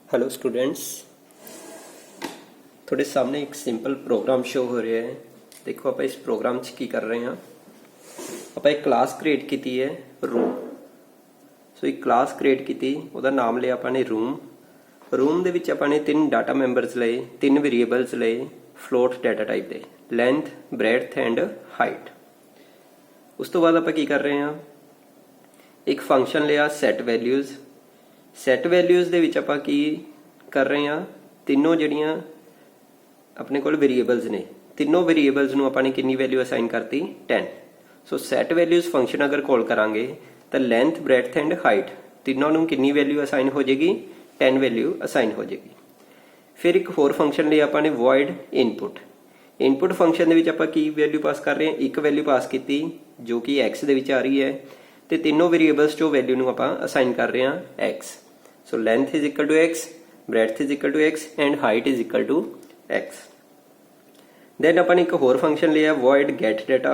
Hello students, थोड़े सामने एक सिंपल प्रोग्राम शो हो रहा है। देखो आप इस प्रोग्राम च की कर रहे हैं, आप एक क्लास क्रिएट की है रूम। सो एक क्लास क्रिएट की, ਉਹਦਾ ਨਾਮ ਲਿਆ ਆਪਾਂ ਨੇ रूम ਦੇ ਵਿੱਚ ਆਪਾਂ ਨੇ ਤਿੰਨ ਡਾਟਾ ਮੈਂਬਰਸ ਲਏ, ਤਿੰਨ ਵੇਰੀਏਬਲਸ ਲਏ ਫਲੋਟ ਡਾਟਾ ਟਾਈਪ ਦੇ, ਲੈਂਥ, ਬ੍ਰੈਡਥ ਐਂਡ ਹਾਈਟ। ਉਸ ਤੋਂ ਬਾਅਦ ਆਪਾਂ ਕੀ ਕਰ ਰਹੇ ਹਾਂ, ਇੱਕ ਫੰਕਸ਼ਨ ਲਿਆ ਸੈਟ ਵੈਲਿਊਜ਼। ਸੈਟ ਵੈਲਿਊਜ਼ ਦੇ ਵਿੱਚ ਆਪਾਂ ਕੀ ਕਰ ਰਹੇ ਹਾਂ, ਤਿੰਨੋਂ ਜਿਹੜੀਆਂ ਆਪਣੇ ਕੋਲ ਵੇਰੀਏਬਲਸ ਨੇ, ਤਿੰਨੋਂ ਵੇਰੀਏਬਲਸ ਨੂੰ ਆਪਾਂ ਨੇ ਕਿੰਨੀ ਵੈਲਿਊ ਅਸਾਈਨ ਕਰਤੀ 10। ਸੋ ਸੈਟ ਵੈਲਿਊਜ਼ ਫੰਕਸ਼ਨ ਅਗਰ ਕਾਲ ਕਰਾਂਗੇ ਤਾਂ ਲੈਂਥ, ਬ੍ਰੈਡਥ ਐਂਡ ਹਾਈਟ ਤਿੰਨੋਂ ਨੂੰ ਕਿੰਨੀ ਵੈਲਿਊ ਅਸਾਈਨ ਹੋ ਜਾਏਗੀ, 10 ਵੈਲਿਊ ਅਸਾਈਨ ਹੋ ਜਾਏਗੀ। ਫਿਰ ਇੱਕ ਹੋਰ ਫੰਕਸ਼ਨ ਲਈ ਆਪਾਂ ਨੇ void input। ਇਨਪੁਟ ਫੰਕਸ਼ਨ ਦੇ ਵਿੱਚ ਆਪਾਂ ਕੀ ਵੈਲਿਊ ਪਾਸ ਕਰ ਰਹੇ ਹਾਂ, ਇੱਕ ਵੈਲਿਊ ਪਾਸ ਕੀਤੀ ਜੋ ਕਿ x ਦੇ ਵਿੱਚ ਆ ਰਹੀ ਹੈ, ਤੇ ਤਿੰਨੋਂ ਵੇਰੀਏਬਲਸ ਚੋਂ ਵੈਲਿਊ ਨੂੰ ਆਪਾਂ ਅਸਾਈਨ ਕਰ ਰਹੇ ਹਾਂ x। So length is equal to x, breadth is equal to x and height is equal to x। then ਆਪਾਂ ਨੇ ਇੱਕ ਹੋਰ ਫੰਕਸ਼ਨ ਲਿਆ void get data,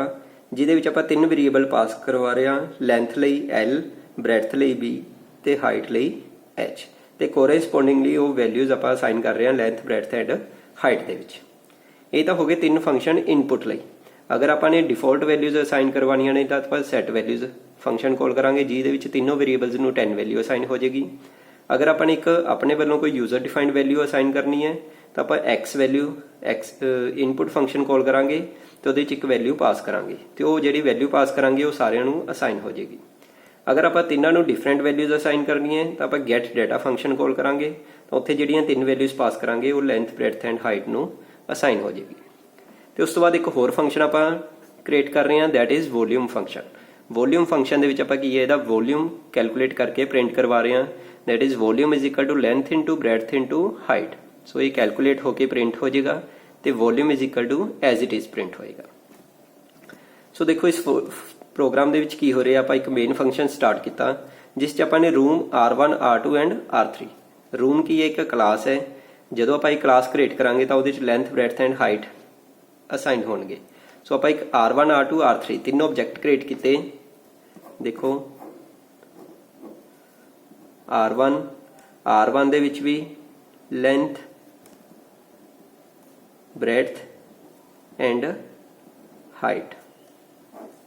ਜਿਹਦੇ ਵਿੱਚ ਆਪਾਂ ਤਿੰਨ ਵੇਰੀਏਬਲ ਪਾਸ ਕਰਵਾ ਰਹੇ ਹਾਂ, ਲੈਂਥ ਲਈ l, breadth ਲਈ b ਤੇ ਹਾਈਟ ਲਈ h, ਤੇ ਕੋਰੈਸਪੋਂਡਿੰਗਲੀ ਉਹ ਵੈਲਿਊਜ਼ ਆਪਾਂ ਅਸਾਈਨ ਕਰ ਰਹੇ ਹਾਂ ਲੈਂਥ, ਬ੍ਰੈਡਥ ਐਂਡ ਹਾਈਟ ਦੇ ਵਿੱਚ। ਇਹ ਤਾਂ ਹੋ ਗਏ ਤਿੰਨ ਫੰਕਸ਼ਨ ਇਨਪੁਟ ਲਈ। ਅਗਰ ਆਪਾਂ ਨੇ ਡਿਫਾਲਟ ਵੈਲਿਊਜ਼ ਅਸਾਈਨ ਕਰਵਾਉਣੀਆਂ ਨੇ ਤਾਂ ਆਪਾਂ ਸੈਟ ਵੈਲਿਊਜ਼ ਫੰਕਸ਼ਨ ਕਾਲ ਕਰਾਂਗੇ, ਜਿਹਦੇ ਵਿੱਚ ਤਿੰਨੋਂ ਵੇਰੀਏਬਲਸ ਨੂੰ 10 ਵੈਲਿਊ ਅਸਾਈਨ ਹੋ ਜਾਏਗੀ। अगर अपन एक अपने वालों कोई यूजर डिफाइंड वैल्यू असाइन करनी है तो आप x value input function call करांगे तो ਉਹਦੇ 'ਚ ਇੱਕ ਵੈਲਿਊ ਪਾਸ ਕਰਾਂਗੇ, ਤੇ ਉਹ ਜਿਹੜੀ ਵੈਲਿਊ ਪਾਸ ਕਰਾਂਗੇ ਉਹ ਸਾਰਿਆਂ ਨੂੰ ਅਸਾਈਨ ਹੋ ਜਾਏਗੀ। ਅਗਰ ਆਪਾਂ ਤਿੰਨਾਂ ਨੂੰ ਡਿਫਰੈਂਟ ਵੈਲਿਊਜ਼ ਅਸਾਈਨ ਕਰਨੀ ਹੈ ਤਾਂ ਆਪਾਂ ਗੈਟ ਡਾਟਾ ਫੰਕਸ਼ਨ ਕਾਲ ਕਰਾਂਗੇ, ਤਾਂ ਉੱਥੇ ਜਿਹੜੀਆਂ ਤਿੰਨ ਵੈਲਿਊਜ਼ ਪਾਸ ਕਰਾਂਗੇ ਉਹ ਲੈਂਥ, ਬ੍ਰੈਡਥ ਐਂਡ ਹਾਈਟ ਨੂੰ ਅਸਾਈਨ ਹੋ ਜਾਏਗੀ। ਤੇ ਉਸ ਤੋਂ ਬਾਅਦ ਇੱਕ ਹੋਰ ਫੰਕਸ਼ਨ ਆਪਾਂ ਕ੍ਰੀਏਟ ਕਰ ਰਹੇ ਹਾਂ, that is volume function. Volume function ਦੇ ਵਿੱਚ ਆਪਾਂ ਕੀ ਹੈ, ਇਹਦਾ ਵੋਲਿਊਮ ਕੈਲਕੂਲੇਟ ਕਰਕੇ ਪ੍ਰਿੰਟ ਕਰਵਾ ਰਹੇ ਹਾਂ, that is volume is equal to length into breadth into height। so ये calculate होके print हो जाएगा, तो volume is equal to as it is print होएगा। so देखो इस प्रोग्राम ਦੇ ਵਿੱਚ ਕੀ ਹੋ ਰਿਹਾ, ਆਪਾਂ ਇੱਕ ਮੇਨ ਫੰਕਸ਼ਨ ਸਟਾਰਟ ਕੀਤਾ ਜਿਸ 'ਚ ਆਪਾਂ ਨੇ room R1, R2 and R3। Room ਕੀ ਹੈ, ਇੱਕ ਕਲਾਸ ਹੈ। ਜਦੋਂ ਆਪਾਂ ਇਹ ਕਲਾਸ ਕ੍ਰੀਏਟ ਕਰਾਂਗੇ ਤਾਂ ਉਹਦੇ 'ਚ length, breadth and height assign ਹੋਣਗੇ। ਸੋ ਆਪਾਂ ਇੱਕ R1, R2, R3 ਤਿੰਨੋਂ ਆਬਜੈਕਟ ਕ੍ਰੀਏਟ ਕੀਤੇ। ਦੇਖੋ R1 ਦੇ ਵਿੱਚ ਵੀ length, breadth and height.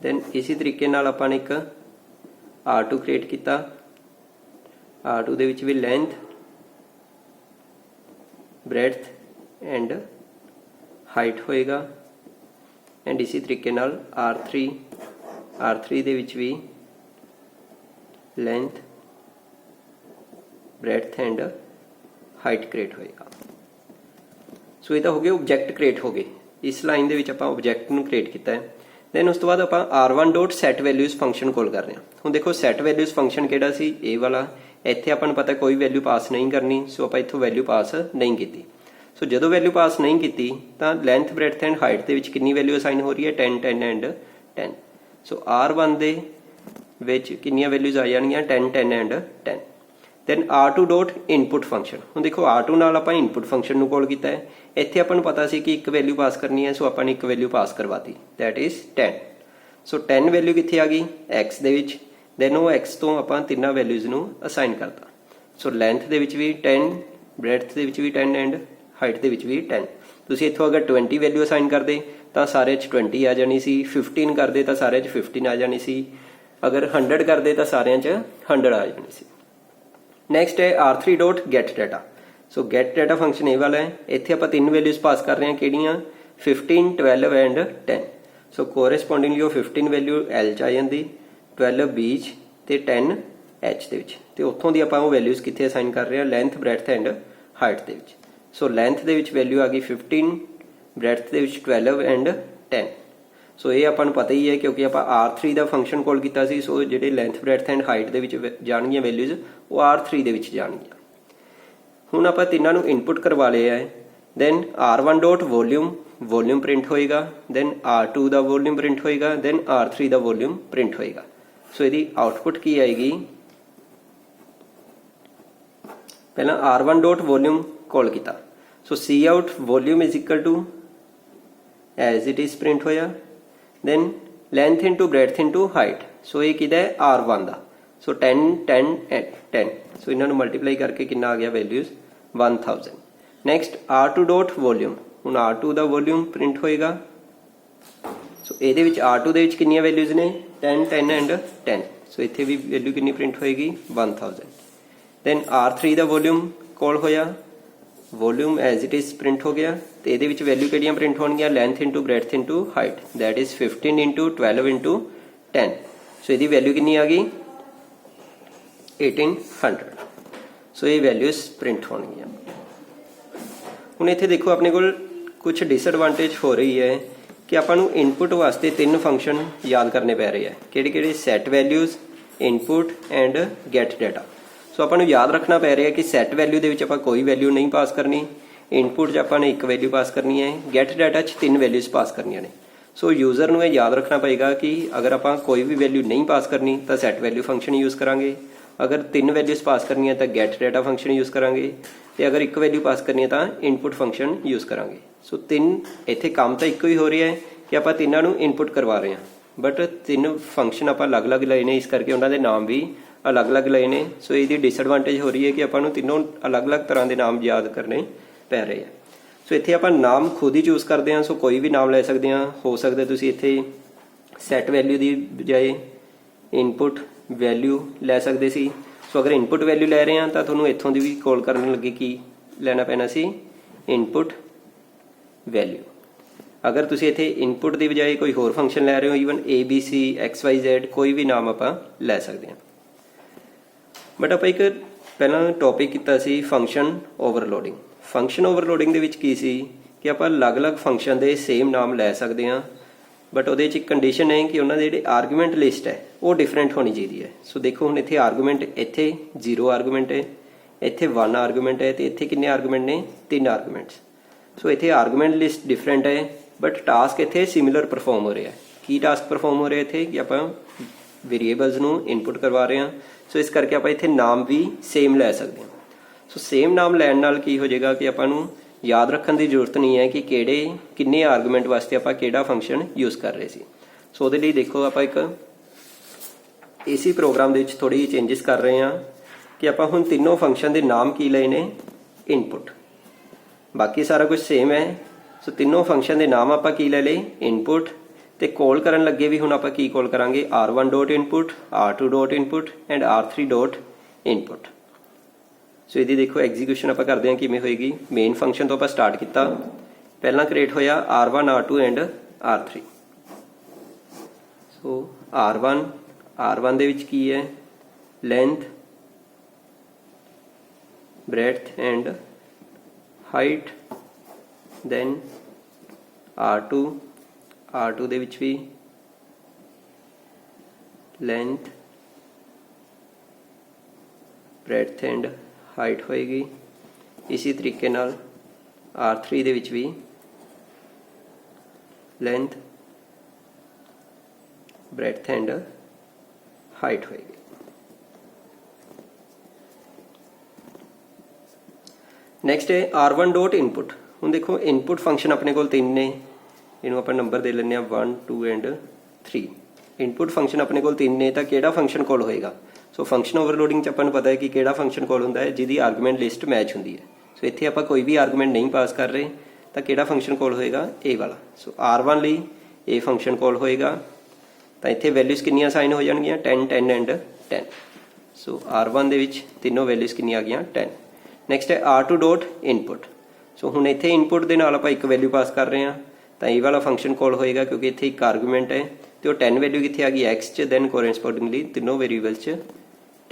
Then ਇਸੇ ਤਰੀਕੇ ਨਾਲ ਆਪਾਂ ਨੇ ਇੱਕ R2 ਕ੍ਰੀਏਟ ਕੀਤਾ, R2 ਦੇ ਵਿੱਚ ਵੀ ਲੈਂਥ, ਬ੍ਰੈਡਥ ਐਂਡ ਹਾਈਟ ਹੋਏਗਾ। ਐਂਡ ਇਸੇ ਤਰੀਕੇ ਨਾਲ R3 ਦੇ ਵਿੱਚ ਵੀ length, breadth and height create होएगा। सो ये तो हो गए ऑब्जेक्ट क्रिएट हो गए। इस लाइन दे विच आपां ऑब्जेक्ट नूं क्रिएट कीता है। दैन उस तो बाद आपां R1 dot set values function call कर रहे हैं। हुण देखो सैट वैल्यूज फंक्शन किहड़ा सी, ए वाला। इत्थे आपां नूं पता कोई वैल्यू पास नहीं करनी, सो आपां इत्थों वैल्यू पास नहीं कीती। सो जदों वैल्यू पास नहीं कीती तां लेंथ, ब्रेडथ एंड हाइट दे विच कितनी वैल्यू असाइन हो रही है, 10, 10 एंड 10। सो R1 दे विच कितनियां वैल्यूज आ जाणियां, 10, 10 and 10। then R2 dot input function. ਹੁਣ देखो R2 ਨਾਲ ਆਪਾਂ ਇਨਪੁਟ ਫੰਕਸ਼ਨ ਨੂੰ ਕਾਲ ਕੀਤਾ ਹੈ। ਇੱਥੇ ਆਪਾਂ ਨੂੰ ਪਤਾ ਸੀ ਕਿ ਇੱਕ ਵੈਲਿਊ ਪਾਸ ਕਰਨੀ ਹੈ, ਸੋ ਆਪਾਂ ਨੇ ਇੱਕ ਵੈਲਿਊ ਪਾਸ ਕਰਵਾਤੀ, ਦੈਟ ਇਜ਼ 10। ਸੋ 10 ਵੈਲਿਊ ਕਿੱਥੇ ਆ ਗਈ, x ਦੇ ਵਿੱਚ। ਦੈਨ ਉਹ x ਤੋਂ ਆਪਾਂ ਤਿੰਨਾਂ ਵੈਲਿਊਜ਼ ਨੂੰ ਅਸਾਈਨ ਕਰਤਾ। ਸੋ ਲੈਂਥ ਦੇ ਵਿੱਚ ਵੀ 10, ਬ੍ਰੈਡਥ ਦੇ ਵਿੱਚ ਵੀ 10 ਐਂਡ ਹਾਈਟ ਦੇ ਵਿੱਚ ਵੀ 10। ਤੁਸੀਂ ਇੱਥੋਂ ਅਗਰ 20 ਵੈਲਿਊ ਅਸਾਈਨ ਕਰਦੇ ਤਾਂ ਸਾਰੇ 'ਚ 20 ਆ ਜਾਣੀ ਸੀ, 15 ਕਰਦੇ ਤਾਂ ਸਾਰਿਆਂ 'ਚ 15 ਆ ਜਾਣੀ ਸੀ, ਅਗਰ 100 ਕਰਦੇ ਤਾਂ ਸਾਰਿਆਂ 'ਚ 100 ਆ ਜਾਣੀ ਸੀ। ਨੈਕਸਟ ਹੈ R3 ਡੋਟ ਗੈਟ ਡਾਟਾ। ਸੋ ਗੈਟ ਡਾਟਾ ਫੰਕਸ਼ਨ ਇਹ ਵਾਲਾ ਹੈ। ਇੱਥੇ ਆਪਾਂ ਤਿੰਨ ਵੈਲਿਊਜ਼ ਪਾਸ ਕਰ ਰਹੇ ਹਾਂ, ਕਿਹੜੀਆਂ, 15, 12 ਐਂਡ 10। ਸੋ ਕੋਰੈਸਪੋਂਡਿੰਗਲੀ ਉਹ 15 ਵੈਲਿਊ L 'ਚ ਆ ਜਾਂਦੀ, 12 B 'ਚ ਤੇ 10 H ਦੇ ਵਿੱਚ। ਤੇ ਉੱਥੋਂ ਦੀ ਆਪਾਂ ਉਹ ਵੈਲਿਊਜ਼ ਕਿੱਥੇ ਅਸਾਈਨ ਕਰ ਰਹੇ ਹਾਂ, ਲੈਂਥ, ਬ੍ਰੈਡਥ ਐਂਡ ਹਾਈਟ ਦੇ ਵਿੱਚ। ਸੋ ਲੈਂਥ ਦੇ ਵਿੱਚ ਵੈਲਿਊ ਆ ਗਈ 15, ਬ੍ਰੈਡਥ ਦੇ ਵਿੱਚ 12 ਐਂਡ 10। ਸੋ ਇਹ ਆਪਾਂ ਨੂੰ ਪਤਾ ਹੀ ਹੈ ਕਿਉਂਕਿ ਆਪਾਂ R3 ਦਾ ਫੰਕਸ਼ਨ ਕਾਲ ਕੀਤਾ ਸੀ। ਸੋ ਜਿਹੜੇ ਲੈਂਥ, ਬ੍ਰੈਡਥ ਐਂਡ ਹਾਈਟ ਦੇ ਵਿੱਚ ਜਾਣਗੀਆਂ ਵੈਲਿਊਜ਼ ਉਹ R3 ਦੇ ਵਿੱਚ ਜਾਣਗੀਆਂ। ਹੁਣ ਆਪਾਂ ਤਿੰਨਾਂ ਨੂੰ ਇਨਪੁਟ ਕਰਵਾ ਲਿਆ ਹੈ। Then R1 dot volume print ਹੋਏਗਾ, ਦੈਨ R2 ਦਾ ਵੋਲਿਊਮ ਪ੍ਰਿੰਟ ਹੋਏਗਾ, ਦੈਨ R3 ਦਾ ਵੋਲਿਊਮ ਪ੍ਰਿੰਟ ਹੋਏਗਾ। ਸੋ ਇਹਦੀ ਆਊਟਪੁੱਟ ਕੀ ਆਏਗੀ, ਪਹਿਲਾਂ R1 ਡੋਟ ਵੋਲਿਊਮ ਕਾਲ ਕੀਤਾ। So cout volume is equal to as it is print ਹੋਇਆ। then length into breadth into height। so ये किधर है, R1 the. so 10, 10 and 10। so ਇਹਨਾਂ ਨੂੰ ਮਲਟੀਪਲਾਈ ਕਰਕੇ ਕਿੰਨਾ ਆ ਗਿਆ values 1000। Next R2 dot volume, ਹੁਣ R2 ਦਾ ਵੋਲਿਊਮ ਪ੍ਰਿੰਟ ਹੋਏਗਾ। ਸੋ ਇਹਦੇ ਵਿੱਚ R2 ਦੇ ਵਿੱਚ ਕਿੰਨੀਆਂ ਵੈਲਿਊਜ਼ ਨੇ 10 10 ਐਂਡ 10। ਸੋ ਇੱਥੇ ਵੀ ਵੈਲਿਊ ਕਿੰਨੀ ਪ੍ਰਿੰਟ ਹੋਏਗੀ 1000। ਦੈਨ R3 ਦਾ ਵੋਲਿਊਮ ਕੋਲ ਹੋਇਆ, volume as it is print ਹੋ ਗਿਆ। ਤੇ ਇਹਦੇ ਵਿੱਚ ਵੈਲਿਊ ਕਿਹੜੀਆਂ ਪ੍ਰਿੰਟ ਹੋਣਗੀਆਂ length into breadth into height, that is 15 into 12 into 10। ਸੋ ਇਹਦੀ ਵੈਲਿਊ ਕਿੰਨੀ ਆ ਗਈ 1800। ਸੋ ਇਹ ਵੈਲਿਊਜ਼ ਪ੍ਰਿੰਟ ਹੋਣਗੀਆਂ। ਹੁਣ ਇੱਥੇ ਦੇਖੋ ਆਪਣੇ ਕੋਲ ਕੁਝ ਡਿਸਐਡਵਾਂਟੇਜ ਹੋ ਰਹੀ ਹੈ ਕਿ ਆਪਾਂ ਨੂੰ ਇਨਪੁਟ ਵਾਸਤੇ 3 ਫੰਕਸ਼ਨ ਯਾਦ ਕਰਨੇ ਪੈ ਰਹੇ ਆ। ਕਿਹੜੇ ਕਿਹੜੇ? Set values, input and get data. So ਆਪਾਂ ਨੂੰ ਯਾਦ ਰੱਖਣਾ ਪੈ ਰਿਹਾ ਕਿ ਸੈਟ ਵੈਲਿਊ ਦੇ ਵਿੱਚ ਆਪਾਂ ਕੋਈ ਵੈਲਿਊ ਨਹੀਂ ਪਾਸ ਕਰਨੀ, ਇਨਪੁਟ 'ਚ ਆਪਾਂ ਨੇ ਇੱਕ ਵੈਲਿਊ ਪਾਸ ਕਰਨੀ ਹੈ, ਗੈਟ ਡਾਟਾ 'ਚ 3 ਵੈਲਿਊਜ਼ ਪਾਸ ਕਰਨੀਆਂ ਨੇ। ਸੋ ਯੂਜ਼ਰ ਨੂੰ ਇਹ ਯਾਦ ਰੱਖਣਾ ਪਏਗਾ ਕਿ ਅਗਰ ਆਪਾਂ ਕੋਈ ਵੀ ਵੈਲਿਊ ਨਹੀਂ ਪਾਸ ਕਰਨੀ ਤਾਂ ਸੈਟ ਵੈਲਿਊ ਫੰਕਸ਼ਨ ਯੂਜ਼ ਕਰਾਂਗੇ, ਅਗਰ 3 ਵੈਲਿਊਜ਼ ਪਾਸ ਕਰਨੀਆਂ ਤਾਂ ਗੈਟ ਡਾਟਾ ਫੰਕਸ਼ਨ ਯੂਜ਼ ਕਰਾਂਗੇ, ਤੇ ਅਗਰ ਇੱਕ ਵੈਲਿਊ ਪਾਸ ਕਰਨੀ ਹੈ ਤਾਂ ਇਨਪੁਟ ਫੰਕਸ਼ਨ ਯੂਜ਼ ਕਰਾਂਗੇ। ਸੋ 3 ਇੱਥੇ ਕੰਮ ਤਾਂ ਇੱਕੋ ਹੀ ਹੋ ਰਿਹਾ ਹੈ ਕਿ ਆਪਾਂ ਤਿੰਨਾਂ ਨੂੰ ਇਨਪੁਟ ਕਰਵਾ ਰਹੇ ਹਾਂ, ਬਟ 3 ਫੰਕਸ਼ਨ ਆਪਾਂ ਅਲੱਗ-ਅਲੱਗ ਲਏ ਨੇ, ਇਸ ਕਰਕੇ ਉਹਨਾਂ ਦੇ ਨਾਮ ਵੀ ਅਲੱਗ-ਅਲੱਗ ਲਏ ਨੇ। ਸੋ ਇਹਦੀ ਡਿਸਐਡਵਾਂਟੇਜ ਹੋ ਰਹੀ ਹੈ ਕਿ ਆਪਾਂ ਨੂੰ ਤਿੰਨੋਂ ਅਲੱਗ-ਅਲੱਗ ਤਰ੍ਹਾਂ ਦੇ ਨਾਮ ਯਾਦ ਕਰਨੇ ਪੈ ਰਹੇ ਆ। ਸੋ ਇੱਥੇ ਆਪਾਂ ਨਾਮ ਖੁਦ ਹੀ ਚੂਜ਼ ਕਰਦੇ ਹਾਂ। ਸੋ ਕੋਈ ਵੀ ਨਾਮ ਲੈ ਸਕਦੇ ਹਾਂ। ਹੋ ਸਕਦਾ ਤੁਸੀਂ ਇੱਥੇ ਸੈਟ ਵੈਲਿਊ ਦੀ ਬਜਾਏ ਇਨਪੁਟ ਵੈਲਿਊ ਲੈ ਸਕਦੇ ਸੀ। ਸੋ ਅਗਰ ਇਨਪੁਟ ਵੈਲਿਊ ਲੈ ਰਹੇ ਹਾਂ ਤਾਂ ਤੁਹਾਨੂੰ ਇੱਥੋਂ ਦੀ ਵੀ ਕਾਲ ਕਰਨ ਲੱਗੇ ਕੀ ਲੈਣਾ ਪੈਣਾ ਸੀ ਇਨਪੁਟ ਵੈਲਿਊ। ਅਗਰ ਤੁਸੀਂ ਇੱਥੇ ਇਨਪੁਟ ਦੀ ਬਜਾਏ ਕੋਈ ਹੋਰ ਫੰਕਸ਼ਨ ਲੈ ਰਹੇ ਹੋ, ਈਵਨ ABC XYZ ਕੋਈ ਵੀ ਨਾਮ ਆਪਾਂ ਲੈ ਸਕਦੇ ਹਾਂ। ਬਟ ਆਪਾਂ ਇੱਕ ਪਹਿਲਾਂ ਟੌਪਿਕ ਕੀਤਾ ਸੀ ਫੰਕਸ਼ਨ ਓਵਰਲੋਡਿੰਗ। ਫੰਕਸ਼ਨ ਓਵਰਲੋਡਿੰਗ ਦੇ ਵਿੱਚ ਕੀ ਸੀ ਕਿ ਆਪਾਂ ਅਲੱਗ-ਅਲੱਗ ਫੰਕਸ਼ਨ ਦੇ ਸੇਮ ਨਾਮ ਲੈ ਸਕਦੇ ਹਾਂ, ਬਟ ਉਹਦੇ 'ਚ ਇੱਕ ਕੰਡੀਸ਼ਨ ਹੈ ਕਿ ਉਹਨਾਂ ਦੇ ਜਿਹੜੇ ਆਰਗੂਮੈਂਟ ਲਿਸਟ ਹੈ ਉਹ ਡਿਫਰੈਂਟ ਹੋਣੀ ਚਾਹੀਦੀ ਹੈ। ਸੋ ਦੇਖੋ ਹੁਣ ਇੱਥੇ ਆਰਗੂਮੈਂਟ ਇੱਥੇ 0 ਆਰਗੂਮੈਂਟ ਹੈ, ਇੱਥੇ 1 ਆਰਗੂਮੈਂਟ ਹੈ, ਤੇ ਇੱਥੇ ਕਿੰਨੇ ਆਰਗੂਮੈਂਟ ਨੇ 3 ਆਰਗੂਮੈਂਟਸ। ਸੋ ਇੱਥੇ ਆਰਗੂਮੈਂਟ ਲਿਸਟ ਡਿਫਰੈਂਟ ਹੈ, ਬਟ ਟਾਸਕ ਇੱਥੇ ਸਿਮਿਲਰ ਪਰਫਾਰਮ ਹੋ ਰਿਹਾ ਹੈ। ਕੀ ਟਾਸਕ ਪਰਫਾਰਮ ਹੋ ਰਿਹਾ ਇੱਥੇ ਕਿ ਆਪਾਂ ਵੇਰੀਏਬਲਸ ਨੂੰ ਇਨਪੁਟ ਕਰਵਾ ਰਹੇ ਹਾਂ। ਸੋ ਇਸ ਕਰਕੇ ਆਪਾਂ ਇੱਥੇ ਨਾਮ ਵੀ ਸੇਮ ਲੈ ਸਕਦੇ ਹਾਂ। ਸੋ ਸੇਮ ਨਾਮ ਲੈਣ ਨਾਲ ਕੀ ਹੋ ਜਾਏਗਾ ਕਿ ਆਪਾਂ ਨੂੰ ਯਾਦ ਰੱਖਣ ਦੀ ਜ਼ਰੂਰਤ ਨਹੀਂ ਹੈ ਕਿ ਕਿੰਨੇ ਆਰਗੂਮੈਂਟ ਵਾਸਤੇ ਆਪਾਂ ਕਿਹੜਾ ਫੰਕਸ਼ਨ ਯੂਜ਼ ਕਰ ਰਹੇ ਸੀ। ਸੋ ਉਹਦੇ ਲਈ ਦੇਖੋ ਆਪਾਂ ਇੱਕ ਇਸੇ ਪ੍ਰੋਗਰਾਮ ਦੇ ਵਿੱਚ ਥੋੜੀ ਜਿਹੀ ਚੇਂਜਸ ਕਰ ਰਹੇ ਹਾਂ ਕਿ ਆਪਾਂ ਹੁਣ ਤਿੰਨੋਂ ਫੰਕਸ਼ਨ ਦੇ ਨਾਮ ਕੀ ਲਏ ਨੇ ਇਨਪੁਟ, ਬਾਕੀ ਸਾਰਾ ਕੁਝ ਸੇਮ ਹੈ। ਸੋ ਤਿੰਨੋਂ ਫੰਕਸ਼ਨ ਦੇ ਨਾਮ ਆਪਾਂ ਕੀ ਲੈ ਲਏ ਇਨਪੁਟ, ਤੇ ਕਾਲ ਕਰਨ ਲੱਗੇ ਵੀ ਹੁਣ ਆਪਾਂ ਕੀ ਕਾਲ ਕਰਾਂਗੇ R1 dot input, R2 dot input and R3 dot input. So ਇਹਦੀ ਦੇਖੋ ਐਗਜ਼ੀਕਿਊਸ਼ਨ ਆਪਾਂ ਕਰਦੇ ਹਾਂ ਕਿਵੇਂ ਹੋਏਗੀ। ਮੇਨ ਫੰਕਸ਼ਨ ਤੋਂ ਆਪਾਂ ਸਟਾਰਟ ਕੀਤਾ, ਪਹਿਲਾਂ ਕ੍ਰੀਏਟ ਹੋਇਆ R1 R2 and R3। So R1 ਦੇ ਵਿੱਚ ਕੀ ਹੈ length, breadth and height. Then R2 ਦੇ ਵਿੱਚ ਵੀ ਲੈਂਥ, ਬ੍ਰੈਡਥ ਐਂਡ ਹਾਈਟ ਹੋਏਗੀ। ਇਸੇ ਤਰੀਕੇ ਨਾਲ R3 ਦੇ ਵਿੱਚ ਵੀ ਲੈਂਥ, ਬ੍ਰੈਡਥ ਐਂਡ ਹਾਈਟ ਹੋਏਗੀ। ਨੈਕਸਟ ਹੈ R1 ਡੋਟ ਇਨਪੁਟ। ਹੁਣ ਦੇਖੋ ਇਨਪੁਟ ਫੰਕਸ਼ਨ ਆਪਣੇ ਕੋਲ 3 ਨੇ, ਇਹਨੂੰ ਆਪਾਂ ਨੰਬਰ ਦੇ ਲੈਂਦੇ ਹਾਂ 1 2 ਐਂਡ 3। ਇਨਪੁਟ ਫੰਕਸ਼ਨ ਆਪਣੇ ਕੋਲ 3 ਨੇ ਤਾਂ ਕਿਹੜਾ ਫੰਕਸ਼ਨ ਕਾਲ ਹੋਏਗਾ। ਸੋ ਫੰਕਸ਼ਨ ਓਵਰਲੋਡਿੰਗ 'ਚ ਆਪਾਂ ਨੂੰ ਪਤਾ ਹੈ ਕਿ ਕਿਹੜਾ ਫੰਕਸ਼ਨ ਕਾਲ ਹੁੰਦਾ ਹੈ ਜਿਹਦੀ ਆਰਗੂਮੈਂਟ ਲਿਸਟ ਮੈਚ ਹੁੰਦੀ ਹੈ। ਸੋ ਇੱਥੇ ਆਪਾਂ ਕੋਈ ਵੀ ਆਰਗੂਮੈਂਟ ਨਹੀਂ ਪਾਸ ਕਰ ਰਹੇ ਤਾਂ ਕਿਹੜਾ ਫੰਕਸ਼ਨ ਕਾਲ ਹੋਏਗਾ ਇਹ ਵਾਲਾ। ਸੋ R1 ਲਈ ਇਹ ਫੰਕਸ਼ਨ ਕਾਲ ਹੋਏਗਾ ਤਾਂ ਇੱਥੇ ਵੈਲਿਊਜ਼ ਕਿੰਨੀਆਂ ਅਸਾਈਨ ਹੋ ਜਾਣਗੀਆਂ 10 10 ਐਂਡ 10। ਸੋ R1 ਦੇ ਵਿੱਚ ਤਿੰਨੋਂ ਵੈਲਿਊਜ਼ ਕਿੰਨੀਆਂ ਆ ਗਈਆਂ 10। ਨੈਕਸਟ ਹੈ R2 ਡੋਟ ਇਨਪੁਟ। ਸੋ ਹੁਣ ਇੱਥੇ ਇਨਪੁਟ ਦੇ ਨਾਲ ਆਪਾਂ ਇੱਕ ਵੈਲਿਊ ਪਾਸ ਕਰ ਰਹੇ ਹਾਂ ਤਾਂ ਇਹ ਵਾਲਾ ਫੰਕਸ਼ਨ ਕਾਲ ਹੋਏਗਾ ਕਿਉਂਕਿ ਇੱਥੇ ਇੱਕ ਆਰਗੂਮੈਂਟ ਹੈ ਤੇ ਉਹ 10 ਵੈਲਿਊ ਕਿੱਥੇ ਆ ਗਈ x 'ਚ, ਦੈਨ ਕੋਰੈਸਪੋਂਡਿੰਗਲੀ ਤਿੰਨੋਂ ਵੇਰੀਏਬਲਸ 'ਚ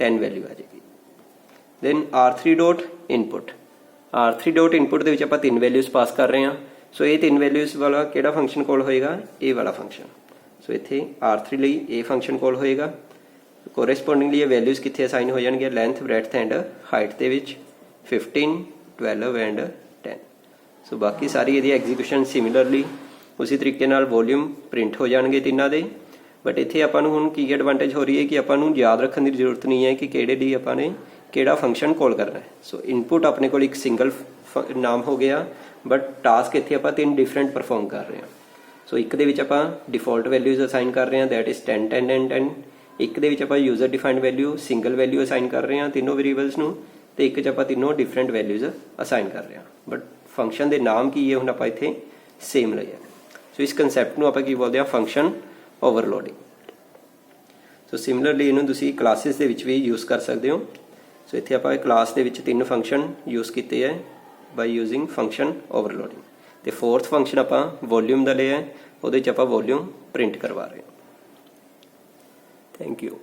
10 ਵੈਲਿਊ ਆ ਜਾਏਗੀ। Then R3 dot input. R3 dot input ਦੇ ਵਿੱਚ ਆਪਾਂ 3 ਵੈਲਿਊਜ਼ ਪਾਸ ਕਰ ਰਹੇ ਹਾਂ। ਸੋ ਇਹ 3 ਵੈਲਿਊਜ਼ ਵਾਲਾ ਕਿਹੜਾ ਫੰਕਸ਼ਨ ਕਾਲ ਹੋਏਗਾ ਇਹ ਵਾਲਾ ਫੰਕਸ਼ਨ। ਸੋ ਇੱਥੇ R3 ਲਈ ਇਹ ਫੰਕਸ਼ਨ ਕਾਲ ਹੋਏਗਾ। ਕੋਰੈਸਪੋਂਡਿੰਗਲੀ ਇਹ ਵੈਲਿਊਜ਼ ਕਿੱਥੇ ਅਸਾਈਨ ਹੋ ਜਾਣਗੀਆਂ ਲੈਂਥ, ਬ੍ਰੈਡਥ ਐਂਡ ਹਾਈਟ ਦੇ ਵਿੱਚ 15 12 ਐਂਡ 10। ਸੋ ਬਾਕੀ ਸਾਰੀ ਇਹਦੀ ਐਗਜ਼ੀਕਿਊਸ਼ਨ ਸਿਮਿਲਰਲੀ ਉਸੇ ਤਰੀਕੇ ਨਾਲ ਵੋਲਿਊਮ ਪ੍ਰਿੰਟ ਹੋ ਜਾਣਗੇ ਤਿੰਨਾਂ ਦੇ। ਬਟ ਇੱਥੇ ਆਪਾਂ ਨੂੰ ਹੁਣ ਕੀ ਐਡਵਾਂਟੇਜ ਹੋ ਰਹੀ ਹੈ ਕਿ ਆਪਾਂ ਨੂੰ ਯਾਦ ਰੱਖਣ ਦੀ ਜ਼ਰੂਰਤ ਨਹੀਂ ਹੈ ਕਿ ਕਿਹੜੇ ਲਈ ਆਪਾਂ ਨੇ ਕਿਹੜਾ ਫੰਕਸ਼ਨ ਕਾਲ ਕਰਨਾ ਹੈ। ਸੋ ਇਨਪੁਟ ਆਪਣੇ ਕੋਲ ਇੱਕ ਸਿੰਗਲ ਨਾਮ ਹੋ ਗਿਆ, ਬਟ ਟਾਸਕ ਇੱਥੇ ਆਪਾਂ 3 ਡਿਫਰੈਂਟ ਪਰਫਾਰਮ ਕਰ ਰਹੇ ਹਾਂ। ਸੋ ਇੱਕ ਦੇ ਵਿੱਚ ਆਪਾਂ ਡਿਫਾਲਟ ਵੈਲਿਊਜ਼ ਅਸਾਈਨ ਕਰ ਰਹੇ ਹਾਂ, ਦੈਟ ਇਜ਼ 10 10 ਐਂਡ 10। ਇੱਕ ਦੇ ਵਿੱਚ ਆਪਾਂ user defined value single value assign ਕਰ ਰਹੇ ਹਾਂ ਤਿੰਨੋਂ ਵੇਰੀਏਬਲਸ ਨੂੰ, ਤੇ ਇੱਕ 'ਚ ਆਪਾਂ ਤਿੰਨੋਂ ਡਿਫਰੈਂਟ ਵੈਲਿਊਜ਼ ਅਸਾਈਨ ਕਰ ਰਹੇ ਹਾਂ, ਬਟ ਫੰਕਸ਼ਨ ਦੇ ਨਾਮ ਕੀ ਹੈ ਹੁਣ ਆਪਾਂ ਇੱਥੇ ਸੇਮ ਲਏ ਹੈ। ਸੋ ਇਸ ਕਨਸੈਪਟ ਨੂੰ ਆਪਾਂ ਕੀ ਬੋਲਦੇ ਹਾਂ, ਫੰਕਸ਼ਨ ਓਵਰਲੋਡਿੰਗ। ਸੋ ਸਿਮਿਲਰਲੀ ਇਹਨੂੰ ਤੁਸੀਂ ਕਲਾਸਿਸ ਦੇ ਵਿੱਚ ਵੀ ਯੂਜ਼ ਕਰ ਸਕਦੇ ਹੋ। ਸੋ ਇੱਥੇ ਆਪਾਂ ਕਲਾਸ ਦੇ ਵਿੱਚ 3 ਫੰਕਸ਼ਨ ਯੂਜ਼ ਕੀਤੇ ਹੈ ਬਾਈ ਯੂਜ਼ਿੰਗ ਫੰਕਸ਼ਨ ਓਵਰਲੋਡਿੰਗ। ਤੇ ਫੋਰਥ ਫੰਕਸ਼ਨ ਆਪਾਂ ਵੋਲਿਊਮ ਦਾ ਲਿਆ ਹੈ, ਉਹਦੇ 'ਚ ਆਪਾਂ ਵੋਲਿਊਮ ਪ੍ਰਿੰਟ ਕਰਵਾ ਰਹੇ ਹਾਂ। Thank you.